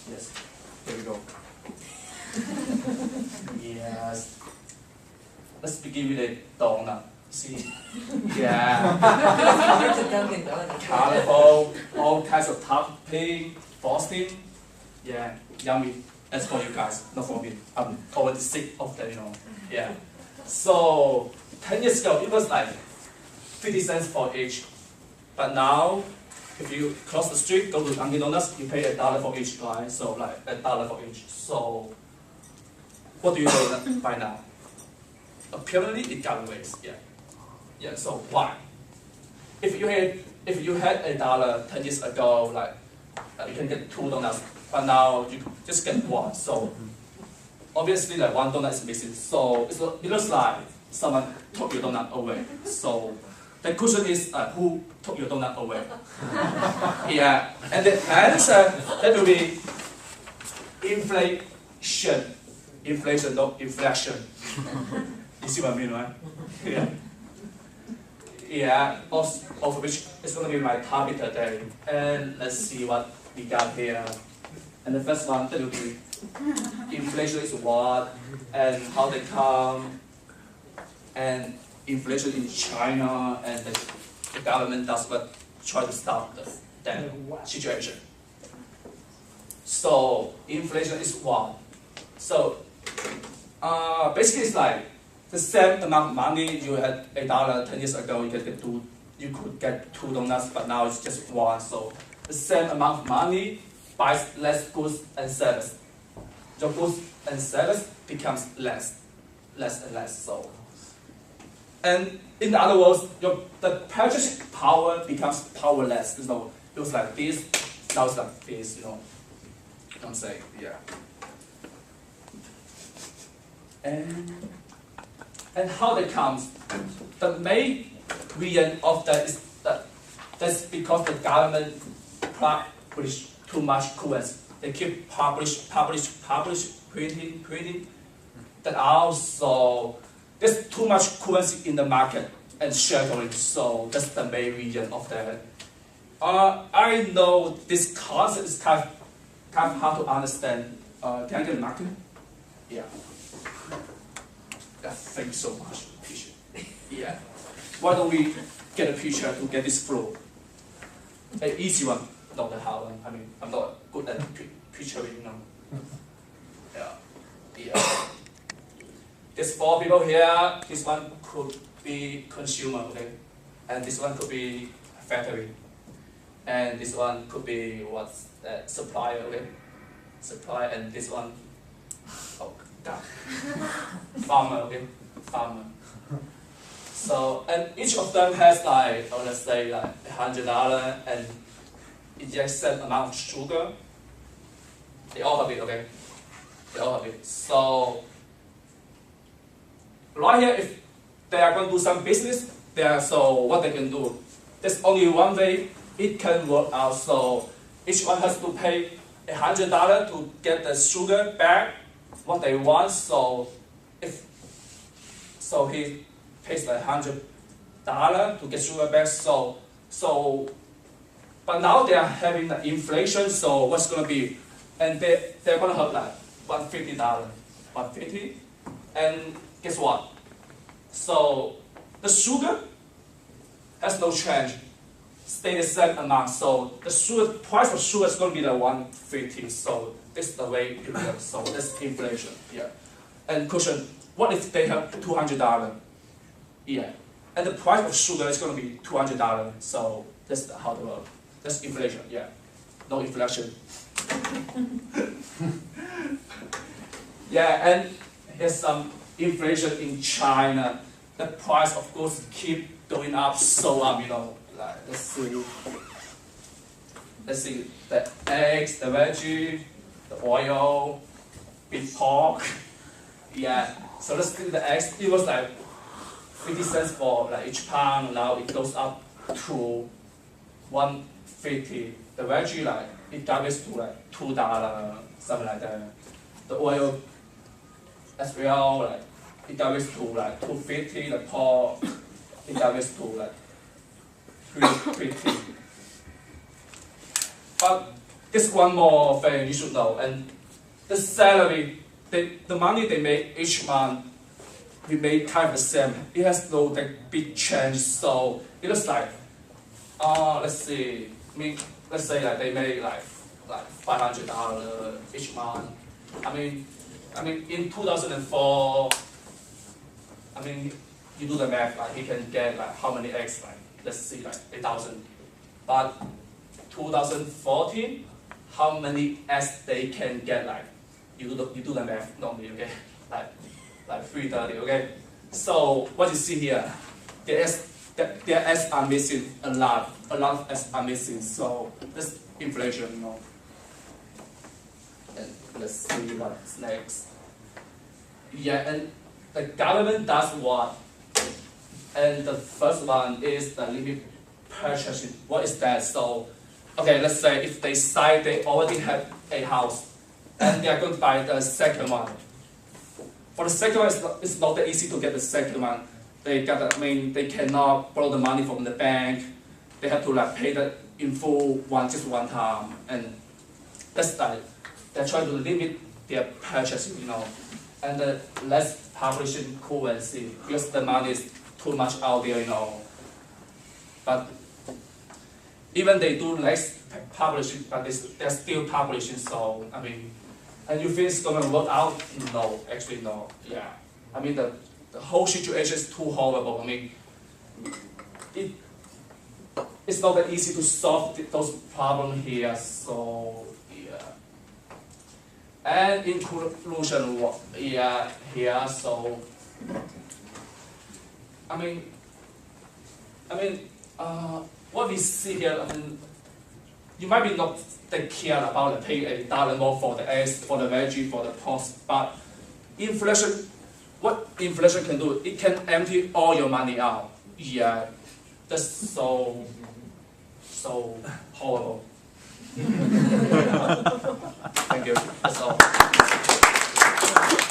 Yes. Here we go. Yes. Let's begin with a donut. See? Yeah. Colorful, all kinds of topping, frosting. Yeah, yummy. That's for you guys, not for me. I'm already sick of that, Yeah. So 10 years ago, it was like 50 cents for each. But now, if you cross the street, go to Dunkin' Donuts, you pay $1 for each, right? So like $1 for each. So what do you do by now? Apparently, it got raised. Yeah. Yeah. So why? If you had $1 10 years ago, like you can get 2 donuts, but now you just get 1. So obviously, like 1 donut is missing. So it looks like someone took your donut away. So the question is, who took your donut away? Yeah, and the answer that will be inflation. Inflation, not inflection. You see what I mean, right? Yeah. Yeah, of which is going to be my topic today. And let's see what we got here. And the first one, that will be inflation is what, and how they come, and inflation in China, and the government does what try to stop that situation. So inflation is what? So basically it's like the same amount of money you had $1 10 years ago, you could get 2 donuts, but now it's just 1. So the same amount of money buys less goods and services. Your goods and service becomes less and less. So, and in other words, the purchasing power becomes powerless. So it was like this, now it's like this. I'm saying, yeah. And how that comes? The main reason of that is that's because the government publish too much currency. They keep publish, printing. That also there's too much currency in the market and sharing. So that's the main reason of that. I know this concept is kind of hard to understand. Can I get a marker? Yeah. Thank you so much. Appreciate it. Yeah. Why don't we get a picture to get this flow? An easy one, not the hard one. I mean, I'm not good at picturing, Yeah. Yeah. There's 4 people here. This one could be consumer, okay? And this one could be factory. And this one could be what's that? Supplier, okay? Supplier, and this one, oh God. Farmer, okay? Farmer. So, and each of them has like, let's say like $100 and inject certain amount of sugar. They all have it, okay? They all have it. So, right here, if they are going to do some business, so what they can do, there's only one way it can work out. So, each one has to pay $100 to get the sugar back, what they want. So, he pays like $100 to get sugar back. But now they are having the inflation. So what's going to be? And they're going to have like $150, $150, and guess what? So the sugar has no change, stay the same amount. So the price of sugar is going to be like $150. So this is the way it works. So that's inflation. Yeah. And question: what if they have $200? Yeah. And the price of sugar is going to be $200. So that's how it works. That's inflation. Yeah. No inflation. Yeah. And there's some inflation in China. The price of goods keep going up, so up. Like let's see the eggs, the veggie, the oil, beef pork. Yeah. So let's see the eggs. It was like 50 cents for like each pound. Now it goes up to 150. The veggie, like it doubles to like $2, something like that. The oil as well, like it doubles to like $2.50. The pork, it doubles to like $3.50. But this one more thing you should know, and the salary, the money they make each month, we make kind of the same. It has no like, big change, so it looks like, let's see, let's say like they make like $500 each month. I mean, in 2004, you do the math, like he can get like how many eggs, like let's see, like 8,000. But 2014, how many eggs they can get, like you do the math normally, okay? Like 330, okay? So what you see here, their eggs are missing a lot of eggs are missing. So this inflation, you know. And let's see what's next. Yeah, and the government does what? And the first one is the limit purchasing. What is that? So, okay, let's say if they decide they already have a house and they are going to buy the second one. For the second one, it's not that easy to get the second one. They cannot borrow the money from the bank. They have to like pay that in full just one time, and that's like they're trying to limit their purchasing, you know, and less publishing currency because the money is too much out there, you know. But even they do less publishing, but they're still publishing. So and you think it's gonna work out? No, actually no. Yeah, the whole situation is too horrible. It's not that easy to solve those problems here. So yeah. And in conclusion, yeah, here. So what we see here, you might be not that care about paying $1 more for the eggs, for the veggie, for the pork, but inflation, what inflation can do, it can empty all your money out. Yeah, that's so horrible. Thank you. That's all.